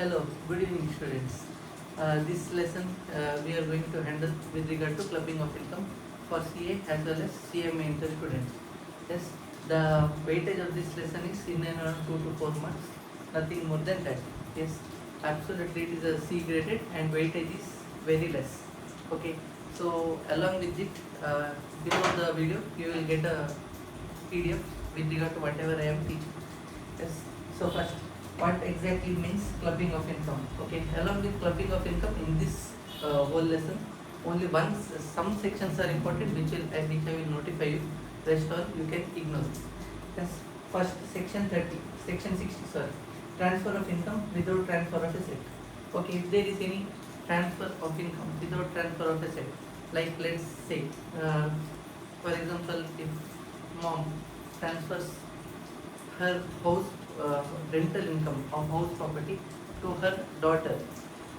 Hello, good evening students. This lesson we are going to handle with regard to clubbing of income for CA as well as CMA inter students. Yes, the weightage of this lesson is in and around 2 to 4 marks, nothing more than that. Yes, absolutely it is a C graded and weightage is very less. Okay, so along with it, below the video you will get a PDF with regard to whatever I am teaching. Yes, so first, what exactly means clubbing of income? Okay, along with clubbing of income in this whole lesson, only some sections are important which I will notify you. Rest all you can ignore. Yes, first section 60. Sorry, transfer of income without transfer of asset. Okay, if there is any transfer of income without transfer of asset, like let's say, for example, if mom transfers her house rental income of house property to her daughter.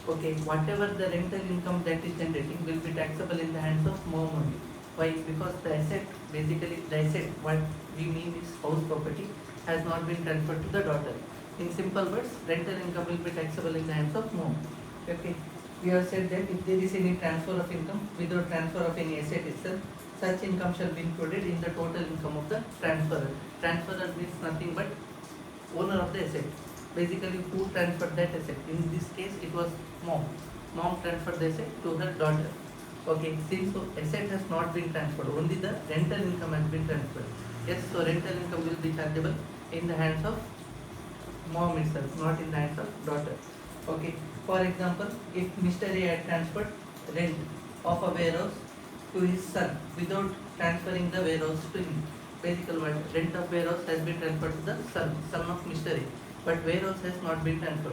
Okay, whatever the rental income that is generating will be taxable in the hands of mom only. Why? Because the asset, basically the asset, what we mean is house property, has not been transferred to the daughter. In simple words, rental income will be taxable in the hands of mom. Okay, we have said that if there is any transfer of income without transfer of any asset itself, such income shall be included in the total income of the transferor. Transferor means nothing but owner of the asset. Basically, who transferred that asset? In this case, it was mom. Mom transferred the asset to her daughter. Okay, since so asset has not been transferred, only the rental income has been transferred. Yes, so rental income will be chargeable in the hands of mom itself, not in the hands of daughter. Okay, for example, if Mr. A had transferred rent of a warehouse to his son without transferring the warehouse to him, basically what rent of warehouse has been transferred to the son of Mr. A, but warehouse has not been transferred.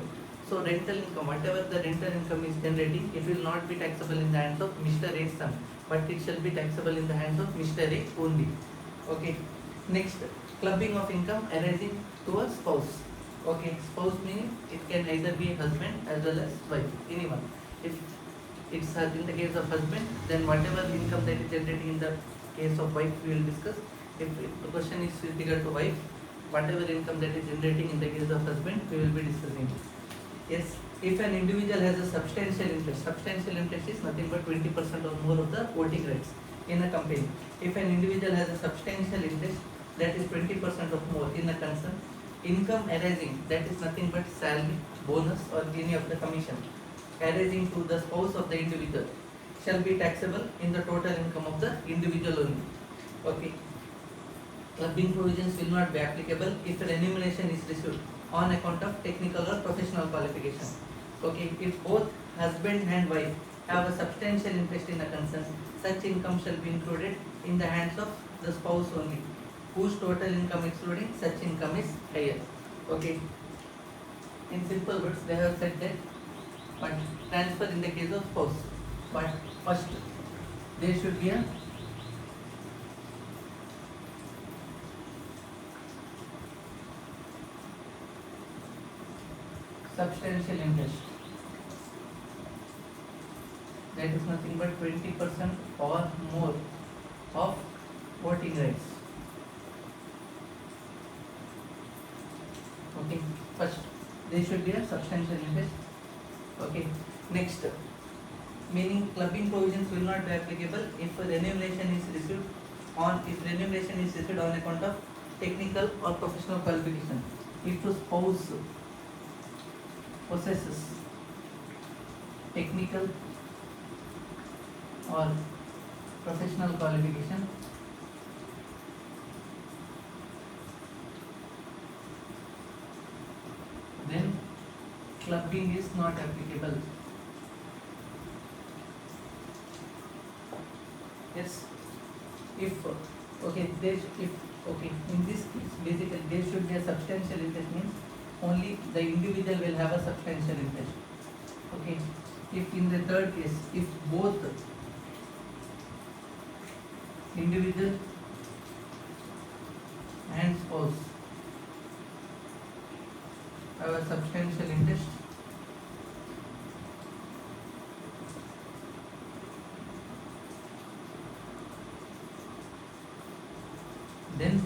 So rental income, whatever the rental income is generating, it will not be taxable in the hands of Mr. A's son, but it shall be taxable in the hands of Mr. A only. Okay. Next, clubbing of income arising to a spouse. Okay, spouse meaning it can either be husband as well as wife, anyone. If it's in the case of husband, then whatever income that is generating in the case of wife we will discuss. If the question is with regard to wife, whatever income that is generating in the case of husband, we will be discussing. Yes, if an individual has a substantial interest is nothing but 20% or more of the voting rights in a company. If an individual has a substantial interest, that is 20% or more in a concern, income arising, that is nothing but salary, bonus or any of the commission arising to the spouse of the individual, shall be taxable in the total income of the individual only. Okay. Clubbing provisions will not be applicable if remuneration is received on account of technical or professional qualification. Okay, if both husband and wife have a substantial interest in a concern, such income shall be included in the hands of the spouse only, whose total income excluding such income is higher. Okay. In simple words, they have said that but transfer in the case of spouse. But first, there should be a substantial interest. That is nothing but 20% or more of voting rights. Okay, first there should be a substantial interest. Okay, next, meaning clubbing provisions will not be applicable if remuneration is received on account of technical or professional qualification. If the spouse possesses technical or professional qualification, then clubbing is not applicable. Yes, if in this case, basically there should be a substantial interest, means only the individual will have a substantial interest. Okay, if in the third case, if both individual and spouse have a substantial interest, then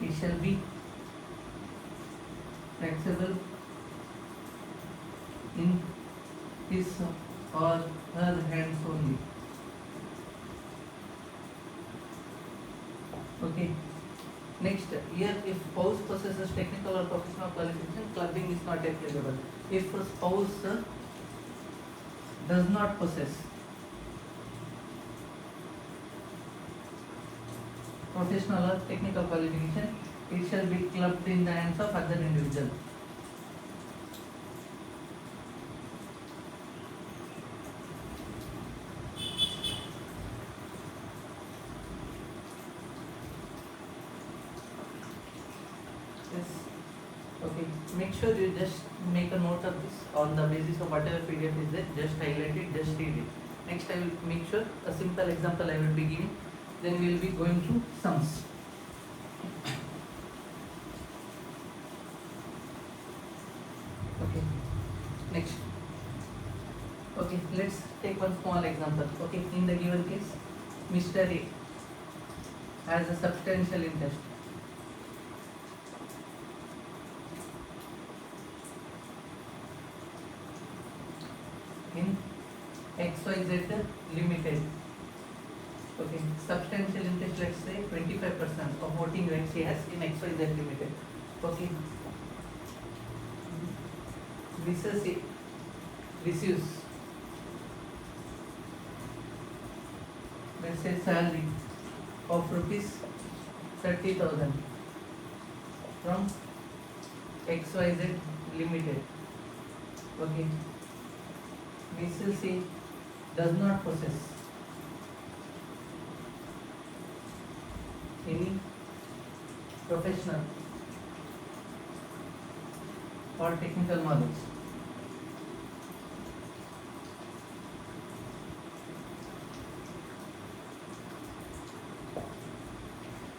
it shall be taxable in his or her hands only. Okay. Next, here if spouse possesses technical or professional qualification, clubbing is not applicable. If a spouse does not possess professional or technical qualification, it shall be clubbed in the hands of other individual. Yes. Okay. Make sure you just make a note of this on the basis of whatever PDF is there. Just highlight it. Just read it. Next, I will make sure a simple example I will be giving. Then we will be going through sums. Okay. Next. Okay. Let's take one small example. Okay. In the given case, Mr. A has a substantial interest in XYZ Limited. Okay, substantial interest, let's say 25% of voting rights he has in XYZ Limited. Okay, Mrs. A receives, let's say, salary of rupees 30,000 from XYZ Limited. Okay, Mrs. A does not possess any professional or technical knowledge.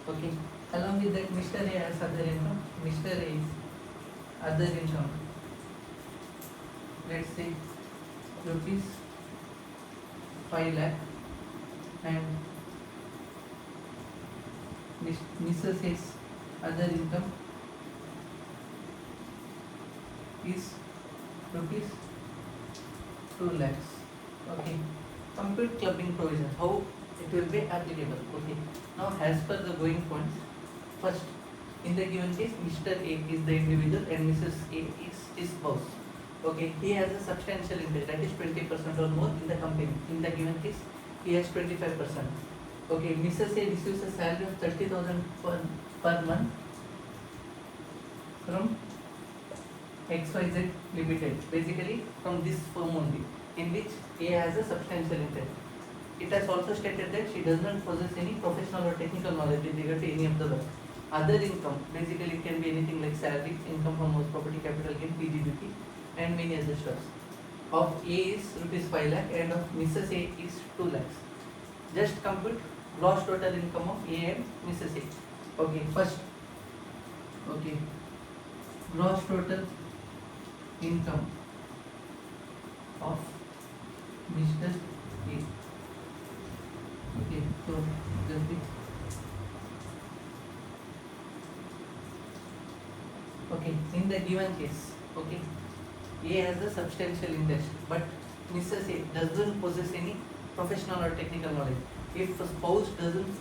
Okay, along with that, Mr. A has other income. Mr. A is other income, let's say rupees 5 lakh, and Mrs. A's other income is rupees 2 lakhs. Okay, compute clubbing provision, how it will be applicable. Okay, now as per the going points, first, in the given case, Mr. A is the individual and Mrs. A is his spouse. Okay, he has a substantial interest, that is 20% or more in the company. In the given case, he has 25%. Okay, Mrs. A receives a salary of 30,000 per month from XYZ Limited, basically from this firm only, in which A has a substantial interest. It has also stated that she does not possess any professional or technical knowledge with regard to any of the work. Other income, basically it can be anything like salary, income from house property, capital gain, PGBP, and many other stuffs. Of A is rupees 5 lakh and of Mrs. A is 2 lakhs. Just compute gross total income of A and Mrs. A. Okay, first, okay, gross total income of Mr. A. Okay, so just be okay. In the given case, okay, A has a substantial interest, but Mrs. A doesn't possess any professional or technical knowledge. If a spouse doesn't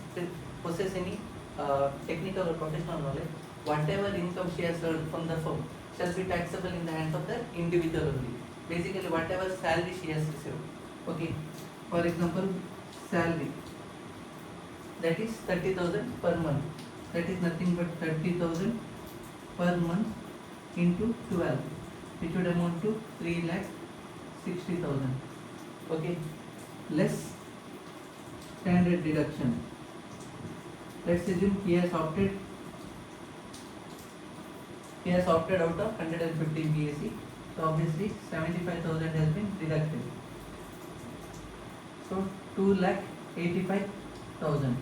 possess any technical or professional knowledge, whatever income she has earned from the firm shall be taxable in the hands of the individual only. Basically, whatever salary she has received. Okay, for example, salary, that is 30,000 per month. That is nothing but 30,000 per month into 12, which would amount to 3,60,000. Okay, less standard deduction. Let's assume he has opted out of 115 BAC. So obviously 75,000 has been deducted. So 2,85,000.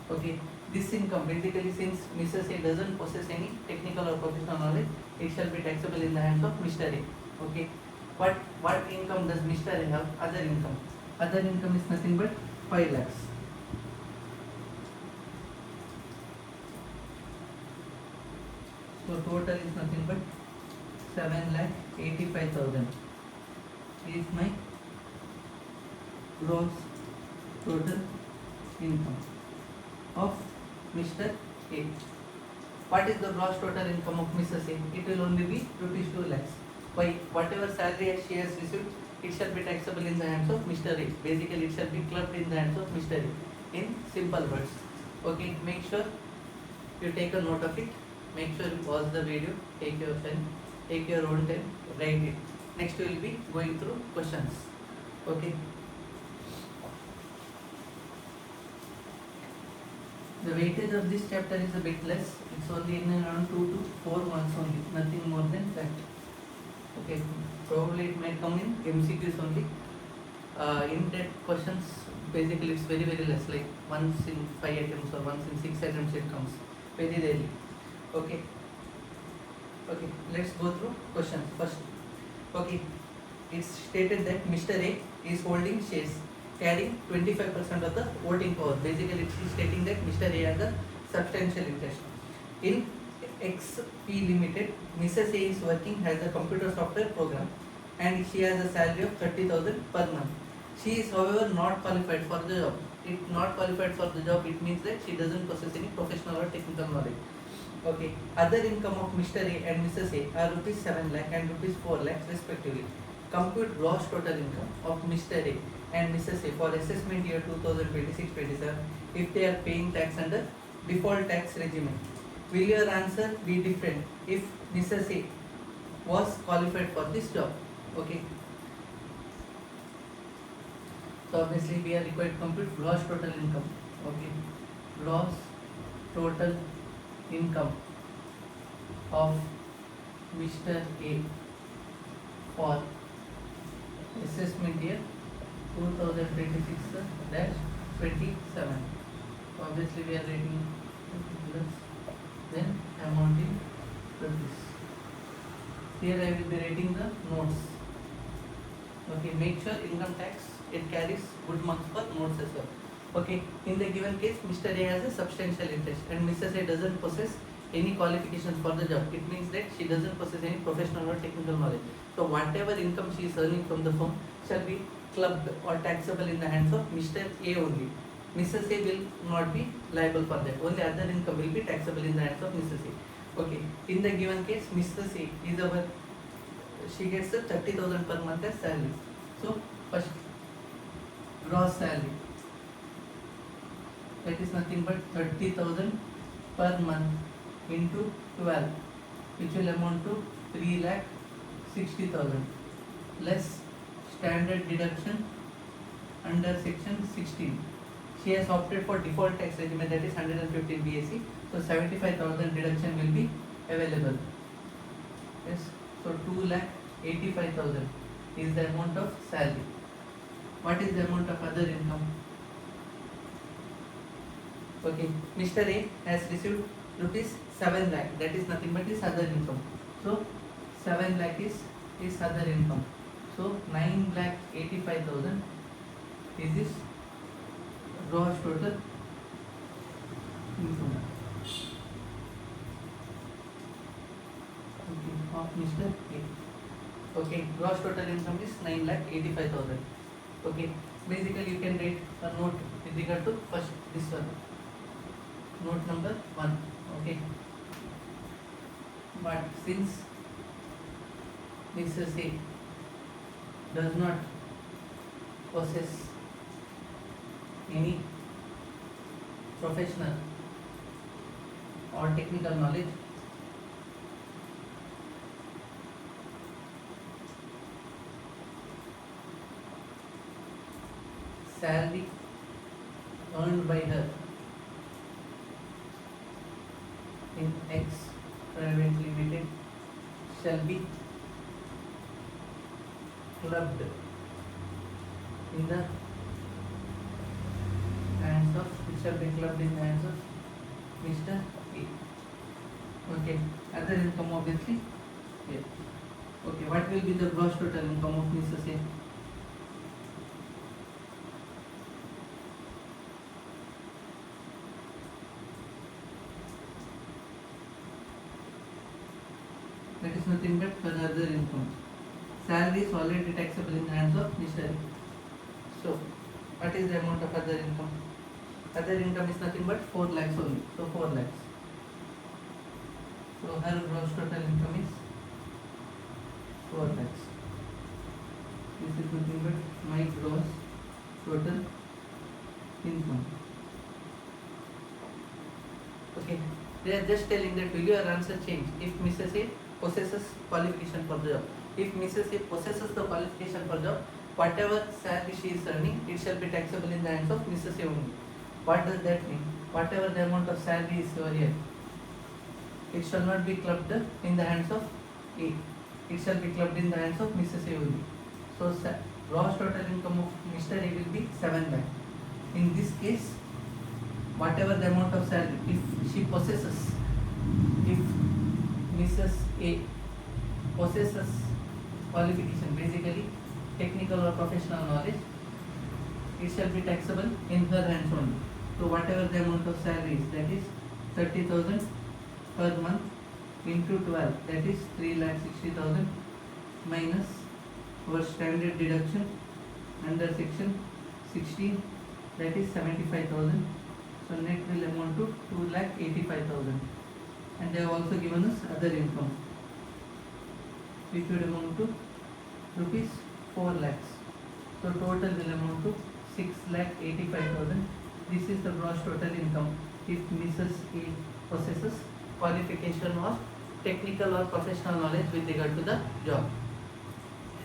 Okay, this income, basically, since Mrs. A doesn't possess any technical or professional knowledge, it shall be taxable in the hands of Mr. A. Okay, what income does Mr. A have? Other income. Other income is nothing but 5 lakhs. So total is nothing but 7,85,000. is my gross total income of Mr. A. What is the gross total income of Mrs. A? It will only be rupees 2 lakhs. Why? Whatever salary she has received, it shall be taxable in the hands of Mr. A. Basically, it shall be clubbed in the hands of Mr. A. In simple words. Okay, make sure you take a note of it. Make sure you pause the video, take your pen, take your own time, write it. Next, we will be going through questions. Okay. The weightage of this chapter is a bit less. It's only in around 2 to 4 months only, nothing more than that. Okay, probably it may come in MCQs only. In-depth questions, basically it's very less, like once in 5 attempts or once in 6 attempts it comes, very rarely. Okay, let's go through questions first. Okay, it's stated that Mr. A is holding shares carrying 25% of the voting power. Basically, it is stating that Mr. A has a substantial interest. In XP Limited, Mrs. A is working as a computer software program and she has a salary of 30,000 per month. She is, however, not qualified for the job. If not qualified for the job, it means that she doesn't possess any professional or technical knowledge. Okay, other income of Mr. A and Mrs. A are rupees 7 lakh and rupees 4 lakhs respectively. Compute gross total income of Mr. A and Mrs. A for assessment year 2026-27 if they are paying tax under default tax regime. Will your answer be different if Mrs. A was qualified for this job? Okay. So obviously we are required to compute gross total income. Okay. Gross total income of Mr. A for assessment year 2026-27. Obviously we are writing plus then amount in rupees. Here I will be writing the notes. Okay, make sure income tax it carries good marks for notes as well. Okay, in the given case, Mr. A has a substantial interest and Mrs. A doesn't possess any qualifications for the job. It means that she doesn't possess any professional or technical knowledge. So whatever income she is earning from the firm shall be clubbed or taxable in the hands of Mr. A only. Mrs. A will not be liable for that. Only other income will be taxable in the hands of Mrs. A. Okay. In the given case, Mrs. A is she gets a 30,000 per month as salary. So first, gross salary. That is nothing but 30,000 per month into 12, which will amount to 3,60,000 less standard deduction under section 16. She has opted for default tax regime, that is 115 BAC. So 75,000 deduction will be available. Yes. So 2,85,000 is the amount of salary. What is the amount of other income? Okay, Mr. A has received rupees 7 lakh. That is nothing but his other income. So 7 lakh is his other income. So 9,85,000 is his gross total income. Okay, of Mr. A. Okay, gross total income is 9,85,000. Okay, basically you can write a note with regard to first this one. Note number 1. Okay, but since Mrs. A does not possess any professional or technical knowledge, salary earned by her in X Private Limited shall be clubbed in the hands of, it shall be clubbed in the hands of Mr. A. Okay, other income obviously here. Okay, what will be the gross total income of Mrs. A? That is nothing but her other income. salary is already taxable in the hands of Mr. A. So, what is the amount of other income? Other income is nothing but 4 lakhs only. So, 4 lakhs. So, her gross total income is 4 lakhs. This is nothing but my gross total income. Okay, they are just telling that will your answer change if Mrs. A possesses qualification for the job. If Mrs. A possesses the qualification for the job, whatever salary she is earning, it shall be taxable in the hands of Mrs. A only. What does that mean? Whatever the amount of salary is over here, it shall not be clubbed in the hands of A. It shall be clubbed in the hands of Mrs. A only. So, gross total income of Mr. A will be 7 lakh. In this case, whatever the amount of salary, if she possesses, if Mrs. A possesses qualification, basically technical or professional knowledge, it shall be taxable in her hands only. So whatever the amount of salary is, that is 30,000 per month into 12, that is 3,60,000 minus our standard deduction under section 16, that is 75,000. So net will amount to 2,85,000, and they have also given us other income, which would amount to rupees 4 lakhs. So total will amount to 6,85,000. This is the gross total income if Mrs. A possesses qualification or technical or professional knowledge with regard to the job.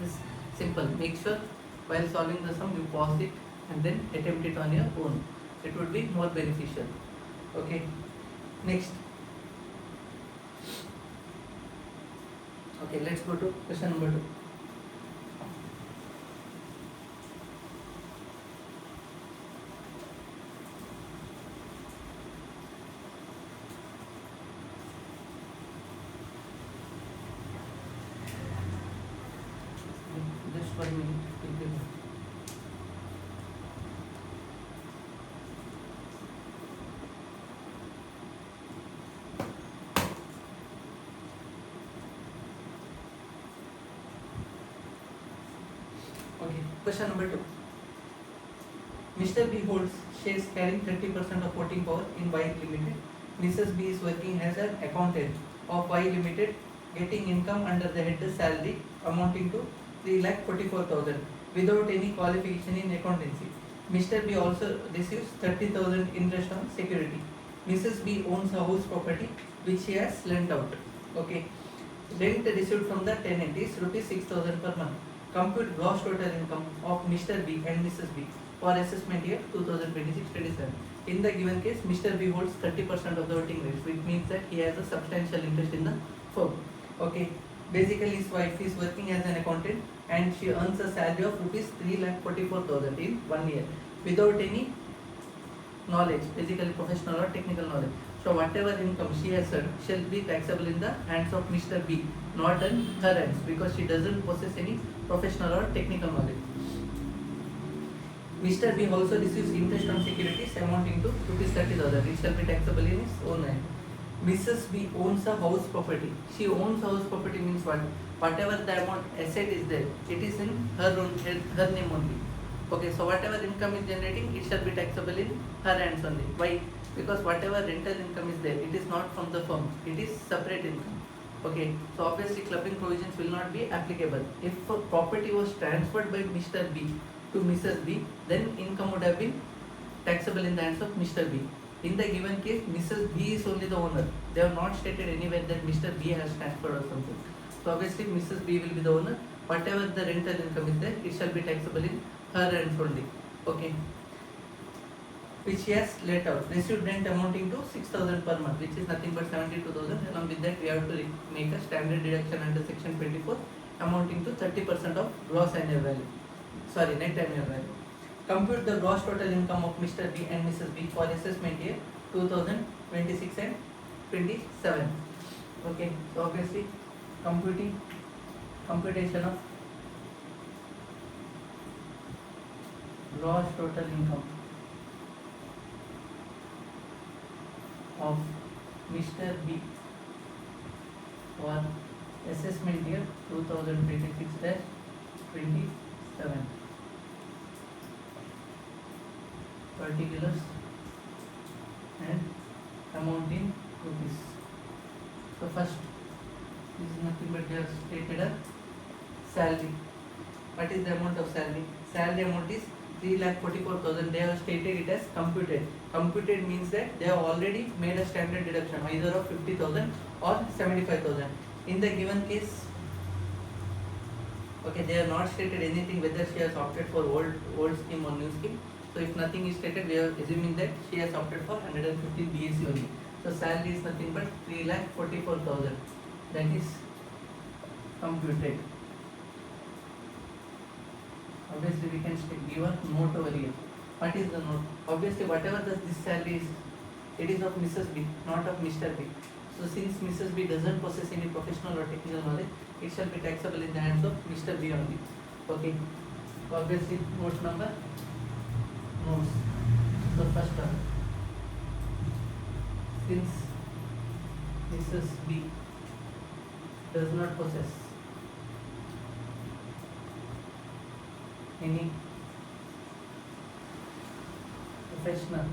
It's simple. Make sure while solving the sum you pause it and then attempt it on your own. It would be more beneficial. Okay. Next. Okay, let's go to question number 2. Just 1 minute. Okay, question number 2. Mr. B holds shares carrying 30% of voting power in Y Limited. Mrs. B is working as an accountant of Y Limited, getting income under the head salary amounting to 3,44,000 without any qualification in accountancy. Mr. B also receives 30,000 interest on security. Mrs. B owns a house property which she has lent out. Okay, rent received from the tenant is rupees 6,000 per month. Compute gross total income of Mr. B and Mrs. B for assessment year 2026-27. In the given case, Mr. B holds 30% of the voting rights, which means that he has a substantial interest in the firm. Okay, basically his wife is working as an accountant and she earns a salary of rupees 3,44,000 in 1 year without any knowledge, basically professional or technical knowledge. So whatever income she has earned shall be taxable in the hands of Mr. B, not in her hands, because she doesn't possess any professional or technical knowledge. Mr. B also receives interest on securities amounting to rupees 30,000. It shall be taxable in his own hand. Mrs. B owns a house property. She owns a house property means what? Whatever the amount asset is there, it is in her name only. Okay, so whatever income is generating, it shall be taxable in her hands only. Why? Because whatever rental income is there, it is not from the firm, it is separate income. Okay, so obviously clubbing provisions will not be applicable. If a property was transferred by Mr. B to Mrs. B, then income would have been taxable in the hands of Mr. B. In the given case, Mrs. B is only the owner. They have not stated anywhere that Mr. B has transferred or something. So obviously Mrs. B will be the owner. Whatever the rental income is there, it shall be taxable in her hands only. Okay, which she has let out. Received rent amounting to 6,000 per month, which is nothing but 72,000. Along with that, we have to make a standard deduction under section 24 amounting to 30% of gross annual value. Sorry, net annual value. Compute the gross total income of Mr. B and Mrs. B for assessment year 2026 and 27. Okay, so obviously computation of gross total income of Mr. B for assessment year 2026-27. Particulars and amount in rupees. So first, this is nothing but they have stated a salary. What is the amount of salary? Salary amount is 3,44,000. They have stated it as computed. Computed means that they have already made a standard deduction either of 50,000 or 75,000. In the given case, okay, they have not stated anything whether she has opted for old scheme or new scheme. So if nothing is stated, we are assuming that she has opted for 150 BSc only. So salary is nothing but 3,44,000. That is computed. Obviously, we can give a note over here. What is the note? Obviously, whatever this salary is, it is of Mrs. B, not of Mr. B. So since Mrs. B doesn't possess any professional or technical knowledge, it shall be taxable in the hands of Mr. B only. Okay. Obviously, note number notes. So first one, since Mrs. B does not possess any professional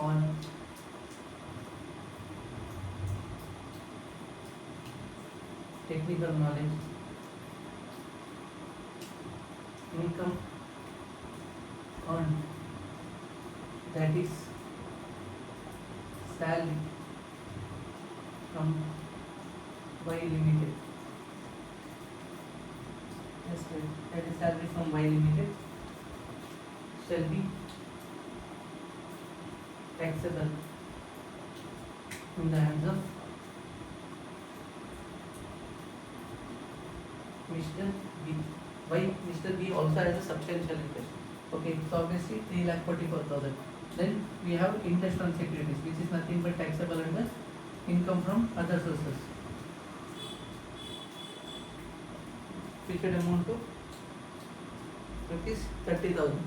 or technical knowledge, income earned, that is salary from Y Limited. Yes, that is salary from Y Limited shall be taxable in the hands of Mr. B. Why Mr. B also has a substantial interest. Okay, so obviously 3,44,000. Then we have interest on securities, which is nothing but taxable under income from other sources, which would amount to rupees 30,000.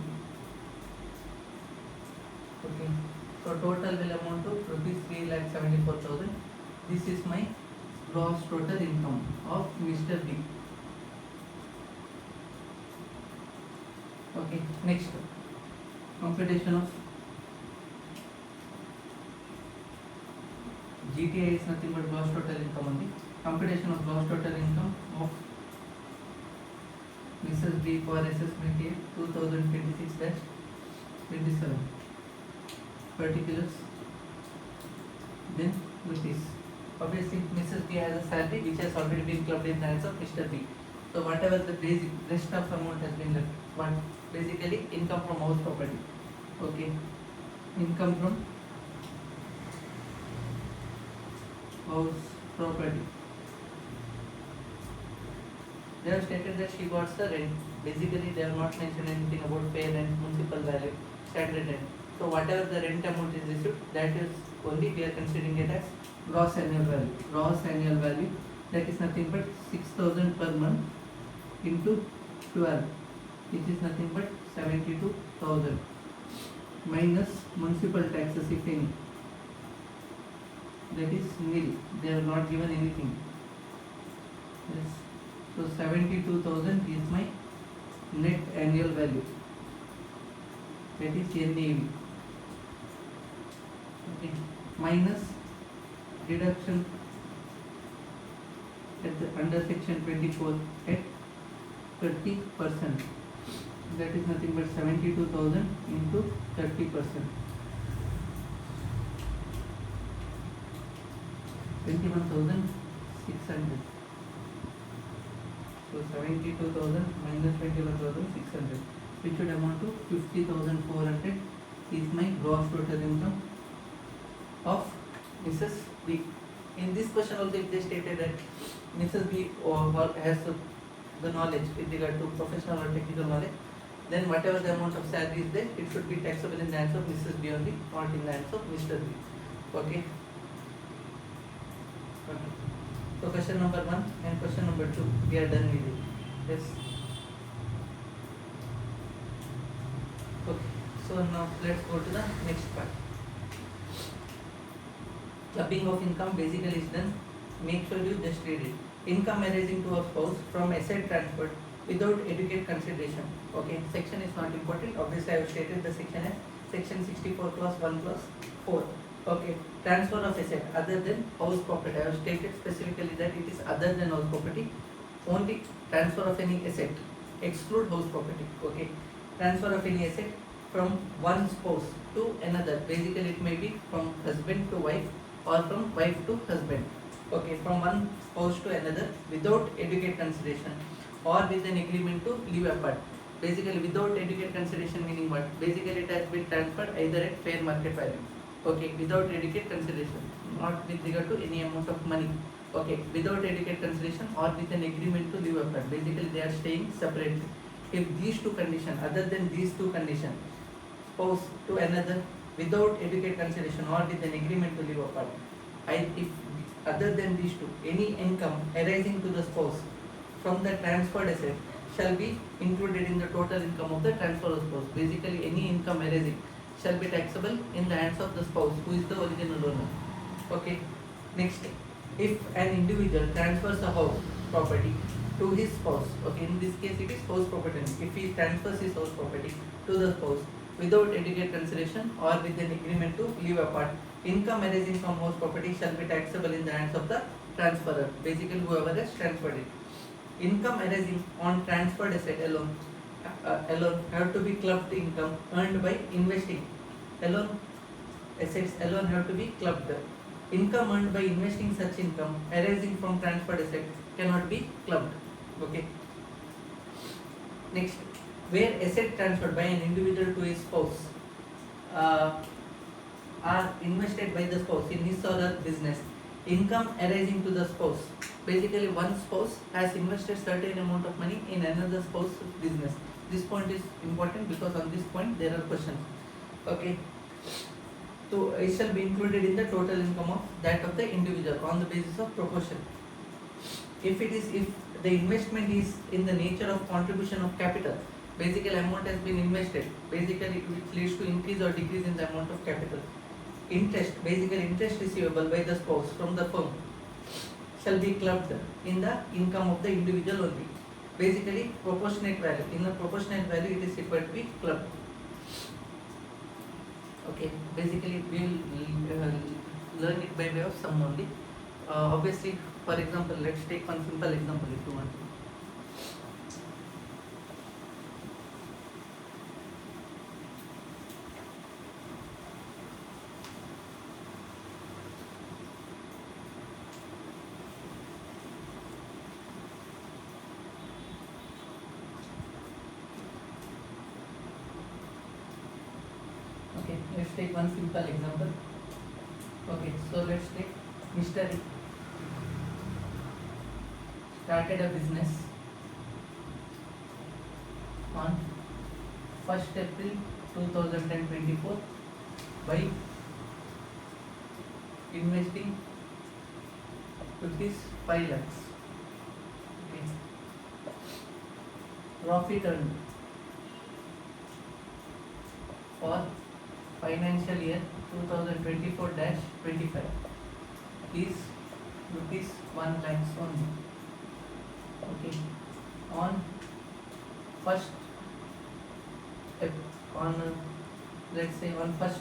Okay, so total will amount to rupees 3,74,000. This is my gross total income of Mr. B. Okay, next computation of GTI is nothing but gross total income only. Computation of gross total income of Mrs. B for assessment year 2026-27. Particulars. Then rupees. Obviously, Mrs. B has a salary which has already been clubbed in the hands of Mr. B. So whatever the basic rest of amount has been left, but basically income from house property. Okay, income from house property. They have stated that she got the rent. Basically, they have not mentioned anything about pay rent, municipal value, standard rent. So whatever the rent amount is received, that is only we are considering it as gross annual value. Gross annual value, that is nothing but 6,000 per month into 12, which is nothing but 72,000 minus municipal taxes if any. That is nil. They have not given anything. Yes. So 72,000 is my net annual value. That is NAV. Okay. Minus deduction at the, under section 24 at 30%. That is nothing but 72,000 into 30%. 21,600. So 72,000 minus 21,600, which would amount to 50,400 is my gross total income of Mrs. B. In this question also, if they stated that Mrs. B has the knowledge with regard to professional or technical knowledge, then whatever the amount of salary is there, it should be taxable in the hands of Mrs. B only, not in the hands of Mr. B. Okay. Okay. So question number 1 and question number 2, we are done with it. Yes. Okay. So now let's go to the next part. Clubbing of income basically is done. make sure you just read it. Income arising to a spouse from asset transferred without adequate consideration. Okay, section is not important. Obviously, I have stated the section as section 64 clause 1 plus 4. Okay, transfer of asset other than house property. I have stated specifically that it is other than house property. Only transfer of any asset. Exclude house property. Okay, transfer of any asset from one spouse to another. Basically, it may be from husband to wife or from wife to husband. Okay, from one spouse to another without adequate consideration or with an agreement to live apart. Basically, without adequate consideration meaning what? Basically, it has been transferred either at fair market value. Okay, without adequate consideration, not with regard to any amount of money. Okay, without adequate consideration or with an agreement to live apart. Basically, they are staying separately. If these two conditions, other than these two conditions, spouse to another without adequate consideration or with an agreement to live apart, if other than these two, any income arising to the spouse from the transferred asset shall be included in the total income of the transferred spouse. Basically, any income arising shall be taxable in the hands of the spouse who is the original owner. Okay. Next, if an individual transfers a house property to his spouse, okay, in this case it is spouse property. If he transfers his house property to the spouse without adequate consideration or with an agreement to live apart, income arising from house property shall be taxable in the hands of the transferor. Basically, whoever has transferred it. Income arising on transferred asset alone have to be clubbed income earned by investing. Assets alone have to be clubbed. Income earned by investing such income arising from transferred asset cannot be clubbed. Okay. Next, where asset transferred by an individual to his spouse are invested by the spouse in his or her business, income arising to the spouse. Basically, one spouse has invested certain amount of money in another spouse's business. This point is important because on this point there are questions. Okay. So it shall be included in the total income of that of the individual on the basis of proportion. If the investment is in the nature of contribution of capital, basically amount has been invested, basically which leads to increase or decrease in the amount of capital. Interest, basically interest receivable by the spouse from the firm shall be clubbed in the income of the individual only. Basically proportionate value. In the proportionate value it is required to be clubbed. Okay, basically we will learn it by way of sum only. Obviously, for example, let's take one simple example if you want. Okay, let's take one simple example. Okay, so let's take Mr. started a business on 1st April 2024 by investing rupees 5 lakhs. Okay. Profit earned for financial year 2024-25 is rupees 1 lakhs only. Okay, on first let's say on 1st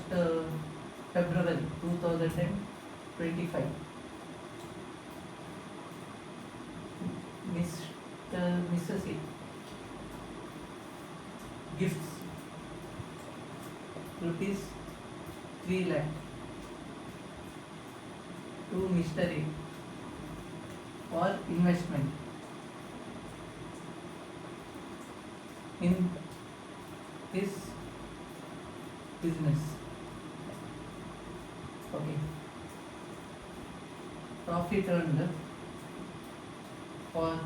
February 2025, Mrs. A gifts rupees 3 lakh to Mr. A for investment in his business. Okay. Profit earned for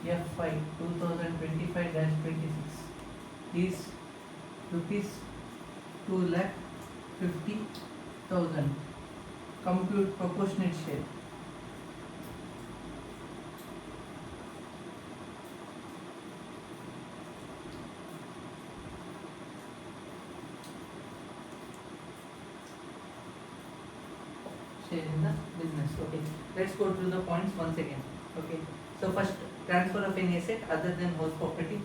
FY 2025-26 is rupees 2,50,000. Compute proportionate share. Share in the business. Okay. let's go through the points once again. Okay, so first, transfer of any asset other than house property.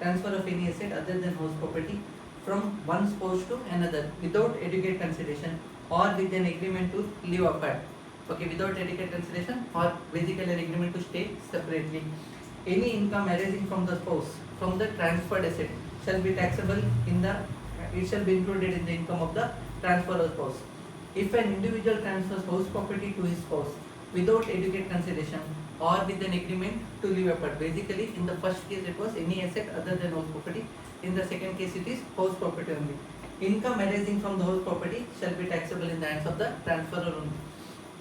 Transfer of any asset other than house property from one spouse to another without adequate consideration or with an agreement to live apart. Okay, without adequate consideration or basically an agreement to stay separately. Any income arising from the spouse from the transferred asset shall be taxable in the, it shall be included in the income of the transferor spouse. If an individual transfers house property to his spouse without adequate consideration or with an agreement to live apart, basically in the first case it was any asset other than house property, in the second case it is house property only. Income arising from the house property shall be taxable in the hands of the transferor only.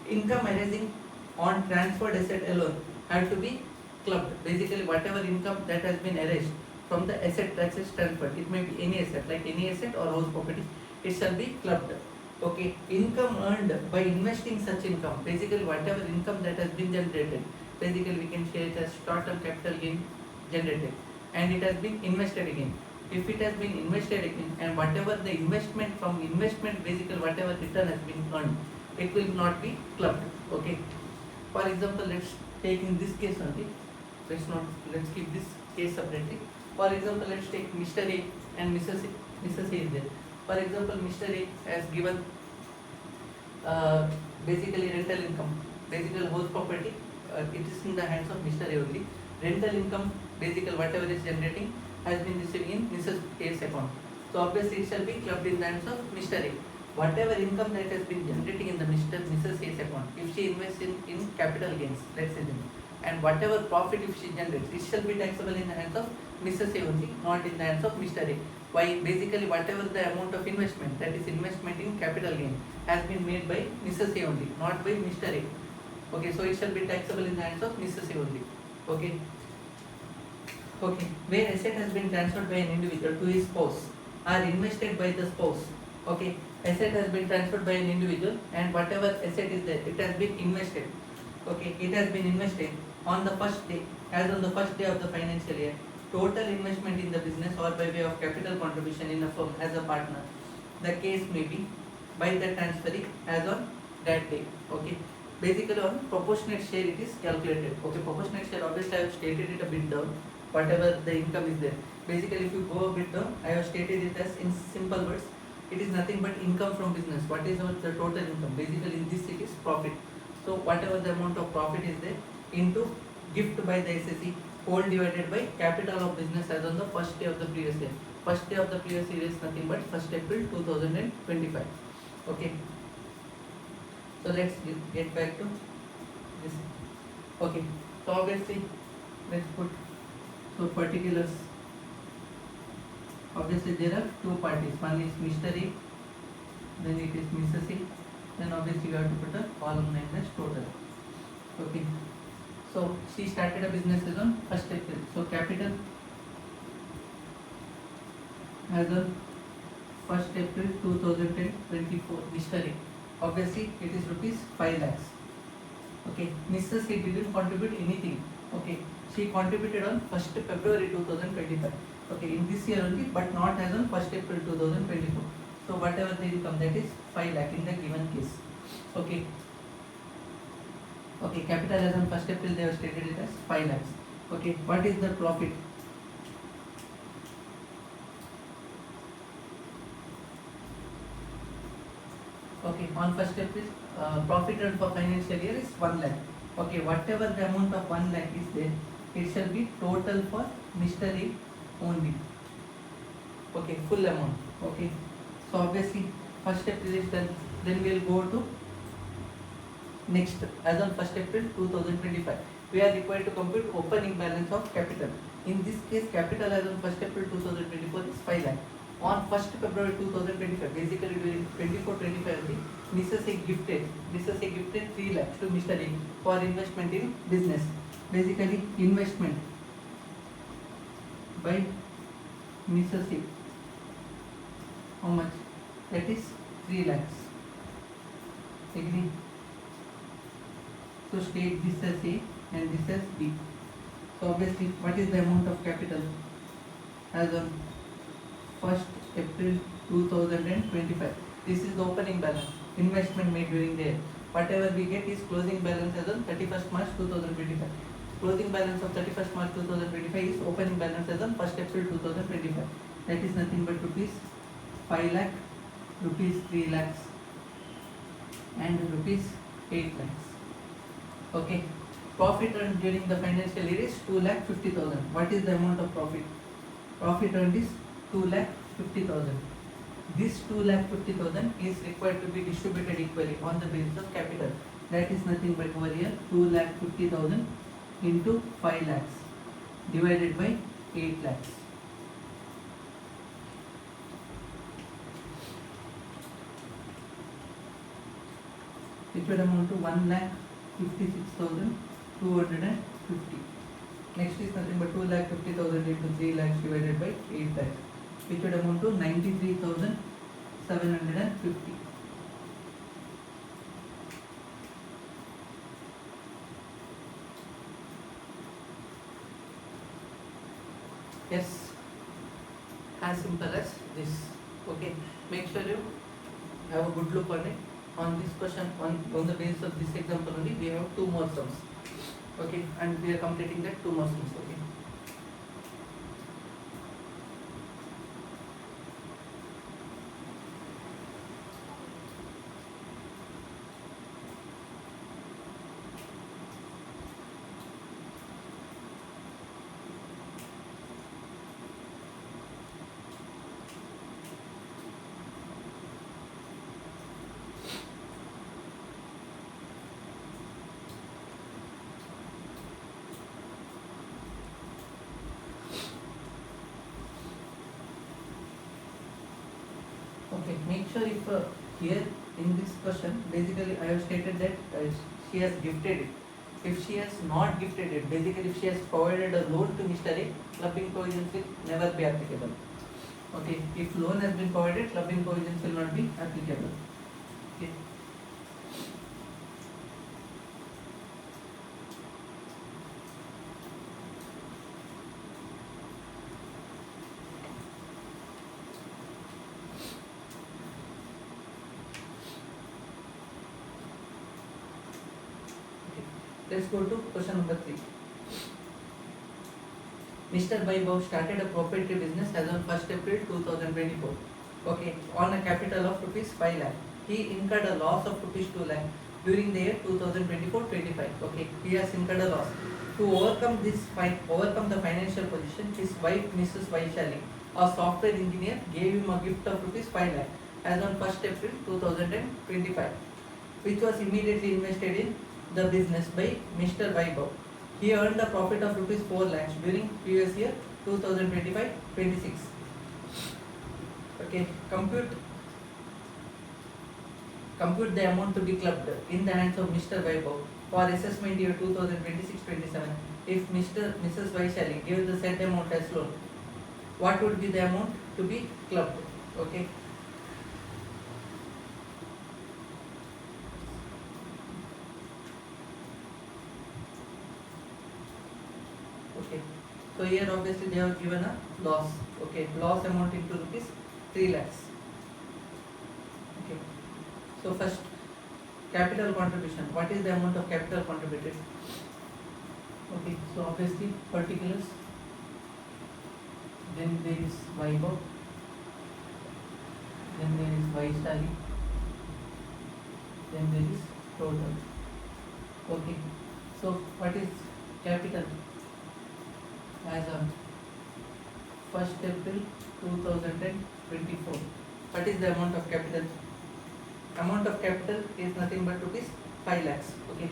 Income arising on transferred asset alone have to be clubbed. Basically whatever income that has been erased from the asset that is transferred, it may be any asset, like any asset or house property, it shall be clubbed. Okay, income earned by investing such income, basically whatever income that has been generated, basically we can say it as short-term capital gain generated and it has been invested again. If it has been invested again and whatever the investment from investment, basically whatever return has been earned, it will not be clubbed. Okay, for example, let's take in this case only, let's keep this case separately. For example, let's take Mr. A and Mrs. A is there. For example, Mr. A has given basically rental income, basically house property, it is in the hands of Mr. A only. Rental income, basically whatever is generating, has been received in Mrs. A's account. So obviously it shall be clubbed in the hands of Mr. A. Whatever income that has been generating in the Mrs. A's account, if she invests in capital gains, let's say them, and whatever profit if she generates, it shall be taxable in the hands of Mrs. A only, not in the hands of Mr. A. Why? Basically whatever the amount of investment, that is investment in capital gain, has been made by Mrs. A only, not by Mr. A. Okay, so it shall be taxable in the hands of Mrs. A only. Okay. Okay, where asset has been transferred by an individual to his spouse or invested by the spouse. Okay, asset has been transferred by an individual and whatever asset is there, it has been invested. Okay, it has been invested on the first day, as on the first day of the financial year. Total investment in the business or by way of capital contribution in a firm as a partner, the case may be by the transferee as on that day. Okay, basically on proportionate share it is calculated. Okay, proportionate share, obviously I have stated it a bit down, whatever the income is there. Basically if you go a bit down, I have stated it as in simple words, it is nothing but income from business. What is the total income? Basically in this it is profit. So whatever the amount of profit is there into gift by the SSE, whole divided by capital of business as on the first day of the previous year. First day of the previous year is nothing but 1st April 2025. Okay. So let's get back to this. Okay. So obviously let's put so particulars. Obviously there are two parties. One is Mr. A, then it is Mrs. A. Then obviously you have to put a column name as total. Okay. So she started a business as on 1st April. So capital as on 1st April 2024, Mr. A. Obviously it is rupees 5 lakhs. Okay. Mrs. A didn't contribute anything. Okay. She contributed on 1st February 2025. Okay. In this year only, but not as on 1st April 2024. So whatever the income, that is 5 lakh in the given case. Okay. Okay, capital as on 1st April they have stated it as 5 lakhs. Okay, what is the profit? Okay, on 1st April, profit earned for financial year is 1 lakh. Okay, whatever the amount of 1 lakh is there, it shall be total for Mr. A only. Okay, full amount. Okay, so obviously 1st April is done. Then we will go to next, as on 1st April 2025. We are required to compute opening balance of capital. In this case, capital as on 1st April 2024 is 5 lakh. On 1st February 2025, basically during 24-25, Mrs. A gifted 3 lakhs to Mr. A for investment in business. Basically, investment by Mrs. A. How much? That is 3 lakhs. Agree? So state this as A and this as B. So obviously, what is the amount of capital as on 1st April 2025? This is the opening balance, investment made during the year. whatever we get is closing balance as on 31st March 2025. Closing balance of 31st March 2025 is opening balance as on 1st April 2025. That is nothing but rupees 5 lakh, rupees 3 lakhs and rupees 8 lakhs. Okay. Profit earned during the financial year is 2,50,000. What is the amount of profit? Profit earned is 2,50,000. This 2,50,000 is required to be distributed equally on the basis of capital. That is nothing but over here 2,50,000 into 5 lakhs divided by 8 lakhs. Which would amount to 1,56,250. Next is nothing but 2,50,000 into 3 lakhs divided by 8 lakhs, which would amount to 93,750. Yes, as simple as this. Okay, make sure you have a good look on it. On this question, on the basis of this example only, we have 2 more sums. Okay, and we are completing that 2 more sums. Okay. Okay, make sure if here in this question, basically I have stated that she has gifted it. If she has not gifted it, basically if she has provided a loan to Mr. A, clubbing provisions will never be applicable. Okay, if loan has been provided, clubbing provisions will not be applicable. Okay. Let's go to question number 3. Mr. Vaibhav started a proprietary business as on 1st April 2024. Okay, on a capital of rupees 5 lakh. He incurred a loss of rupees 2 lakh during the year 2024-25. Okay, he has incurred a loss. To overcome the financial position, his wife Mrs. Vaishali, a software engineer, gave him a gift of rupees 5 lakh as on 1st April 2025, which was immediately invested in the business by Mr. Vaibhav. He earned a profit of rupees 4 lakhs during previous year 2025-26. Okay, compute the amount to be clubbed in the hands of Mr. Vaibhav for assessment year 2026-27. If Mrs. Vaishali gives the said amount as loan, what would be the amount to be clubbed? Okay. Okay, so here obviously they have given a loss. Okay, loss amounting to rupees 3 lakhs. Okay, so first capital contribution. What is the amount of capital contributed? Okay, so obviously particulars. Then there is Vaibhav. Then there is Vaishali. Then there is total. Okay, so what is capital? As on 1st April 2024. What is the amount of capital? Amount of capital is nothing but rupees 5 lakhs. Okay,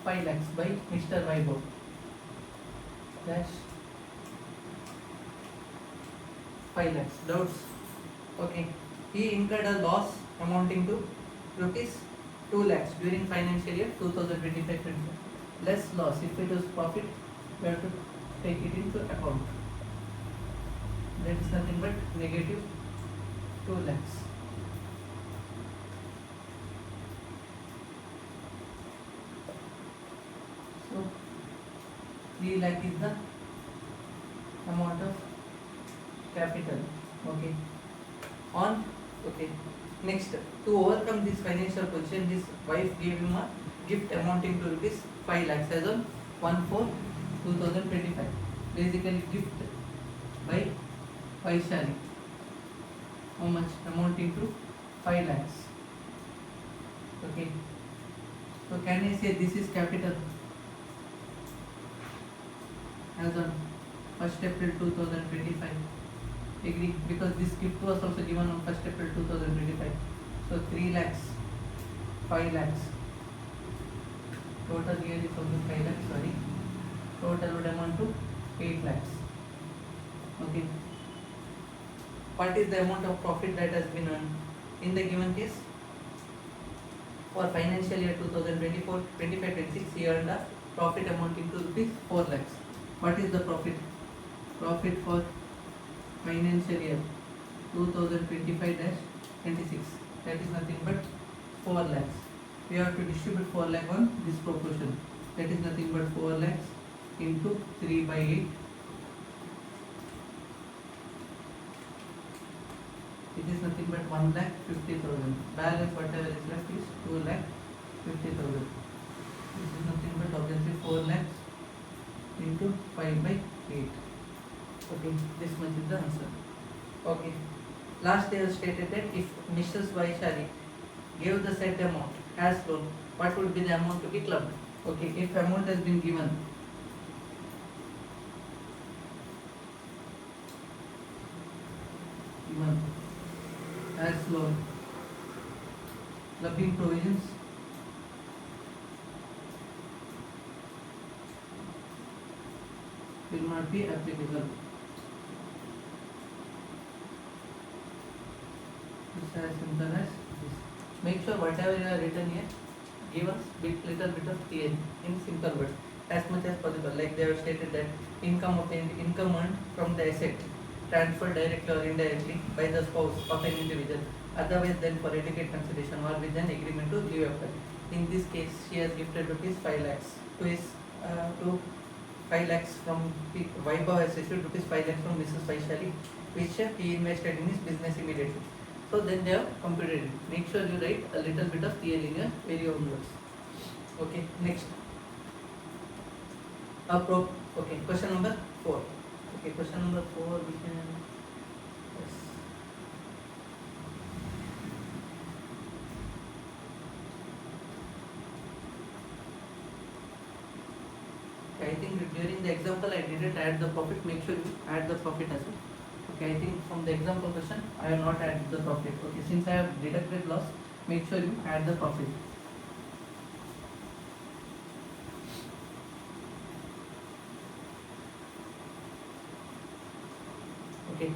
5 lakhs by Mr. Vaibhav. That's 5 lakhs. Doubts? Okay, he incurred a loss amounting to rupees 2 lakhs during financial year 2025-26. Less loss. If it was profit, we have to take it into account. That is nothing but negative 2 lakhs. So 3 lakh is the amount of capital. Okay. Next, to overcome this financial position, his wife gave him a gift amounting to rupees 5 lakhs as on 1/4/2025. Basically, gift by Vaishali. How much? Amounting to 5 lakhs. Okay. So can I say this is capital as on 1st April 2025? Agree, because this gift was also given on 1st April 2025. So 3 lakhs, 5 lakhs. Total here is also 5 lakhs, sorry. Total would amount to 8 lakhs. Okay. What is the amount of profit that has been earned? In the given case, for financial year 2024, 25, 26, he earned a profit amounting to rupees 4 lakhs. What is the profit? Profit for financial year 2025-26, that is nothing but 4 lakhs. We have to distribute 4 lakh on this proportion, that is nothing but 4 lakhs into 3/8. It is nothing but 1,50,000. Balance whatever is left is 2,50,000. This is nothing but obviously 4 lakhs into 5/8. Okay, this much is the answer. Okay. Last they have stated that if Mrs. Vaishali gave the said amount as loan, what would be the amount to be clubbed? Okay, if amount has been given as loan, clubbing provisions will not be applicable. This as simple as this. Make sure whatever you have written here, give us little bit of theory in simple words as much as possible. Like they have stated that income earned from the asset transferred directly or indirectly by the spouse of an individual, otherwise than for adequate consideration or with an agreement to leave after. In this case, she has gifted rupees 5 lakhs to his to 5 lakhs from Vaibhav has received rupees 5 lakhs from Mrs. Vaishali, which he invested in his business immediately. So then they have computed it. Make sure you write a little bit of theory in your very own words. Okay, next. Okay, question number 4. Okay, question number 4 we can. Yes. Okay, I think during the example I didn't add the profit. Make sure you add the profit as well. Okay, I think from the example question I have not added the profit. Okay, since I have deducted loss, make sure you add the profit. Okay,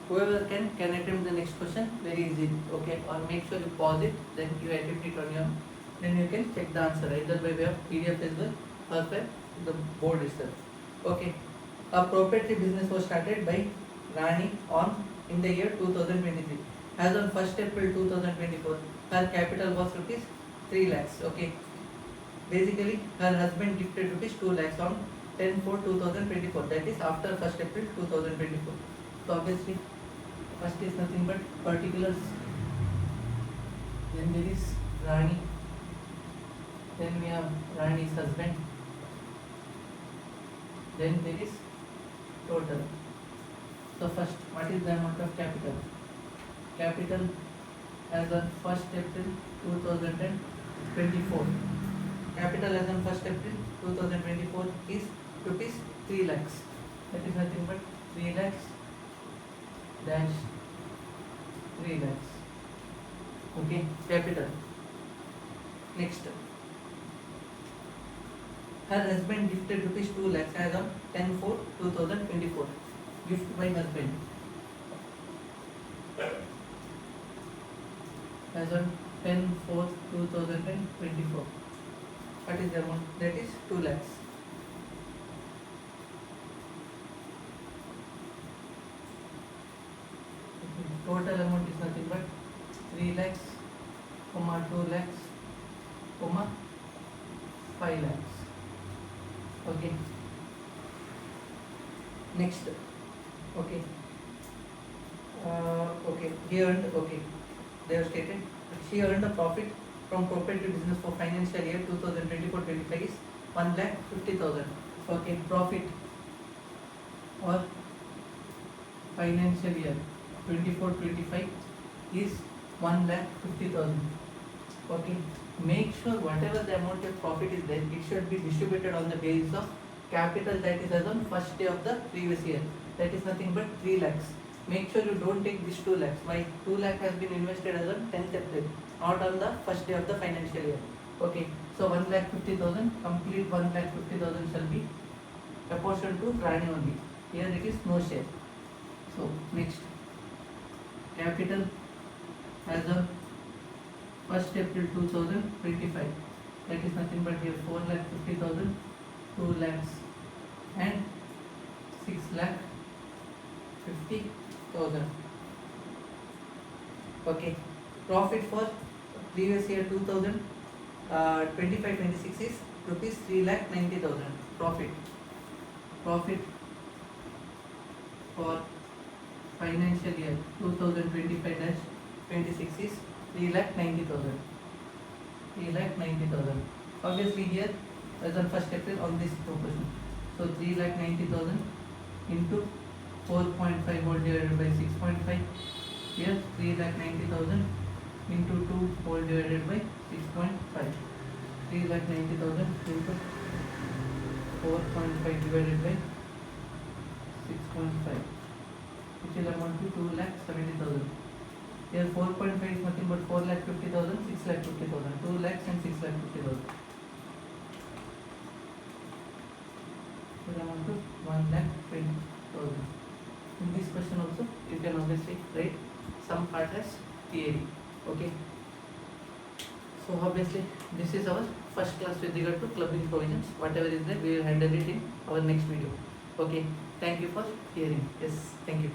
whoever can attempt the next question, very easy. Okay, or make sure you pause it, then you attempt it on your own. Then you can check the answer either by way of PDF as well or by the board itself. Okay, a proprietary business was started by Rani in the year 2023. As on 1st April 2024, her capital was rupees 3 lakhs. Okay, basically her husband gifted rupees 2 lakhs on 10/4/2024. That is after 1st April 2024. So obviously, first is nothing but particulars. Then there is Rani. Then we have Rani's husband. Then there is total. So first, what is the amount of capital? Capital as on 1st April 2024. Capital as on 1st April 2024 is rupees 3 lakhs. That is nothing but 3 lakhs dash 3 lakhs. Okay, capital. Next, her husband gifted rupees 2 lakhs as on 10/4/2024. Gift by husband as on 10/4/2024. What is the amount? That is 2 lakhs. Total amount is nothing but 3 lakhs, 2 lakhs, 5 lakhs. Okay. Next. Okay. Okay. He earned. Okay. they have stated. She earned a profit from property business for financial year 2024-25 is 1,50,000. Okay, profit or financial year 24-25 is 1,50,000. Okay, make sure whatever the amount of profit is there, it should be distributed on the basis of capital that is as on first day of the previous year. That is nothing but 3 lakhs. Make sure you don't take this 2 lakhs. Why? 2 lakh has been invested as on 10th April, not on the first day of the financial year. Okay, so 1,50,000, complete 1,50,000 shall be apportioned to Rani only. Here it is no share. So next, capital as on 1st April 2025, that is nothing but here 4,50,000, 2 lakhs and 6,50,000. Okay, profit for previous year 2025-26 is rupees 3,90,000. Profit for financial year 2025-26 is 3,90,000. 3,90,000. Obviously here as on 1st April on this proportion. So 3,90,000 into 4.5 whole divided by 6.5. Here 3,90,000 into 2 whole divided by 6.5. 3,90,000 into 4.5 divided by 6.5, which will amount to 2,70,000. Here 4.5 is nothing but 4,50,000, 6,50,000, 2 lakhs and 6,50,000. It will amount to 1,20,000. In this question also, you can obviously write some part as theory. Okay. So obviously, this is our first class with regard to clubbing provisions. Whatever is there, we will handle it in our next video. Okay. Thank you for hearing. Yes. Thank you.